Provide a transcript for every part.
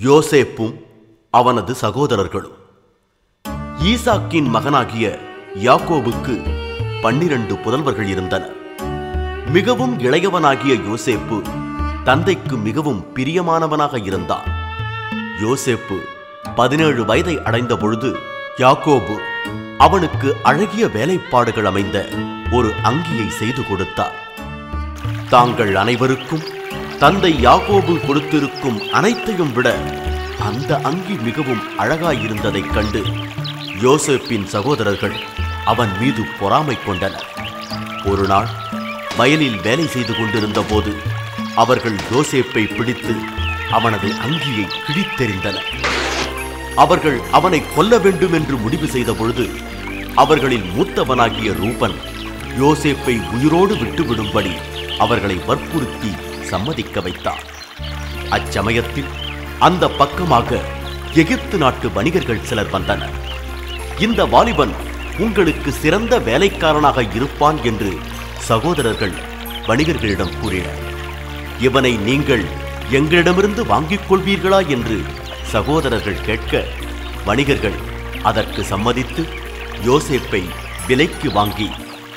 யோசேப்பும் அவனது சகோதரர்களும். ஈசாக்கின் மகனாகிய யாக்கோபுக்கு 12 புதல்வர்கள் இருந்தனர். மிகவும் இளையவனாகிய யோசேப்பு தந்தைக்கு மிகவும் பிரியமானவனாக இருந்தான். யோசேப்பு 17 வயதை அடைந்த பொழுது யாக்கோபு அவனுக்கு அழகிய வேலைப்பாடுகள் அமைந்த ஒரு அங்கியை செய்து கொடுத்தார். தாங்கள் அனைவருக்கும் தந்தை யாக்கோபு கொடுத்திருக்கும் அனைத்தையும் விட அந்த அங்கி மிகவும் அழகாயிருந்ததைக் கண்டு யோசேப்பின் சகோதரர்கள் அவன் மீது பொறாமை கொண்டனர். ஒரு நாள் வயலில் வேலை செய்து கொண்டிருந்த போது அவர்கள் யோசேப்பை பிடித்து அவனது அங்கியை கிழித்தெறிந்தனர். அவர்கள் அவனை கொல்ல வேண்டும் என்று முடிவு செய்த பொழுது அவர்களில் மூத்தவனாகிய ரூபன் யோசேப்பை உயிரோடு விட்டுவிடும்படி அவர்களை வற்புறுத்தி சம்மதிக்க வைத்தார். அச்சமயத்தில் அந்த பக்கமாக எகிப்து நாட்டு வணிகர்கள் சிலர் வந்தனர். இந்த வாலிபன் உங்களுக்கு சிறந்த வேலைக்காரனாக இருப்பான் என்று சகோதரர்கள் வணிகர்களிடம் கூறினர். இவனை நீங்கள் எங்களிடமிருந்து வாங்கிக் கொள்வீர்களா என்று சகோதரர்கள் கேட்க வணிகர்கள் அதற்கு சம்மதித்து யோசேப்பை விலைக்கு வாங்கி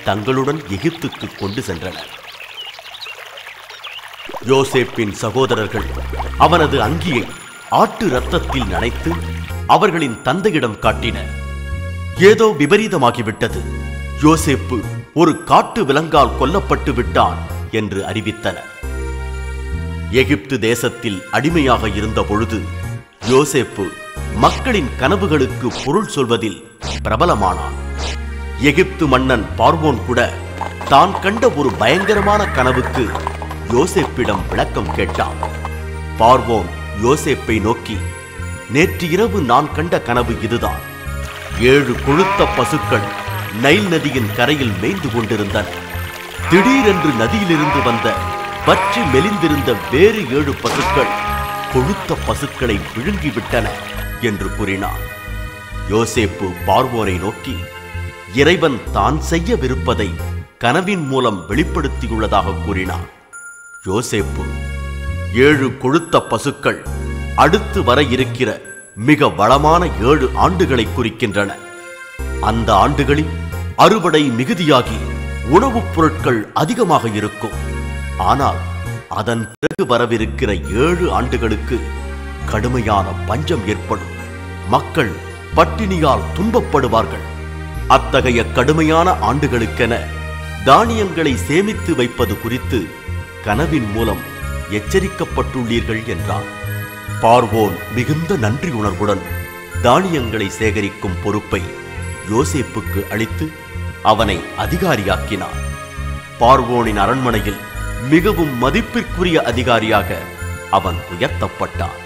தங்களுடன் எகிப்துக்கு கொண்டு சென்றனர். யோசேப்பின் சகோதரர்கள் அவனது அங்கியை ஆட்டு இரத்தத்தில் நனைத்து அவர்களின் தந்தையிடம் காட்டினர். ஏதோ விபரீதமாகிவிட்டது, யோசேப்பு ஒரு காட்டு விலங்கால் கொல்லப்பட்டு விட்டான் என்று அறிவித்தனர். எகிப்து தேசத்தில் அடிமையாக இருந்த பொழுது யோசேப்பு மக்களின் கனவுகளுக்கு பொருள் சொல்வதில் பிரபலமானான். எகிப்து மன்னன் பார்வோன் கூட தான் கண்ட ஒரு பயங்கரமான கனவுக்கு யோசேப்பிடம் விளக்கம் கேட்டான். பார்வோன் யோசேப்பை நோக்கி, நேற்று இரவு நான் கண்ட கனவு இதுதான். 7 கொழுத்த பசுக்கள் நைல் நதியின் கரையில் மேய்ந்து கொண்டிருந்தன. திடீரென்று நதியிலிருந்து வந்த பற்றி மெலிந்திருந்த வேறு 7 பசுக்கள் கொழுத்த பசுக்களை விழுங்கிவிட்டன என்று கூறினான். யோசேப்பு பார்வோனை நோக்கி, இறைவன் தான் செய்யவிருப்பதை கனவின் மூலம் வெளிப்படுத்தியுள்ளதாக கூறினான். யோசேப்பு, 7 கொழுத்த பசுக்கள் அடுத்து வர இருக்கிற மிக வளமான 7 ஆண்டுகளை குறிக்கின்றன. அந்த ஆண்டுகளில் அறுவடை மிகுதியாகி உணவுப் பொருட்கள் அதிகமாக இருக்கும். ஆனால் அதன் பிறகு வரவிருக்கிற 7 ஆண்டுகளுக்கு கடுமையான பஞ்சம் ஏற்படும். மக்கள் பட்டினியால் துன்பப்படுவார்கள். அத்தகைய கடுமையான ஆண்டுகளுக்கென தானியங்களை சேமித்து வைப்பது குறித்து கனவின் மூலம் எச்சரிக்கப்பட்டுள்ளீர்கள் என்றார். பார்வோன் மிகுந்த நன்றி உணர்வுடன் தானியங்களை சேகரிக்கும் பொறுப்பை யோசேப்புக்கு அளித்து அவனை அதிகாரியாக்கினார். பார்வோனின் அரண்மனையில் மிகவும் மதிப்பிற்குரிய அதிகாரியாக அவன் உயர்த்தப்பட்டான்.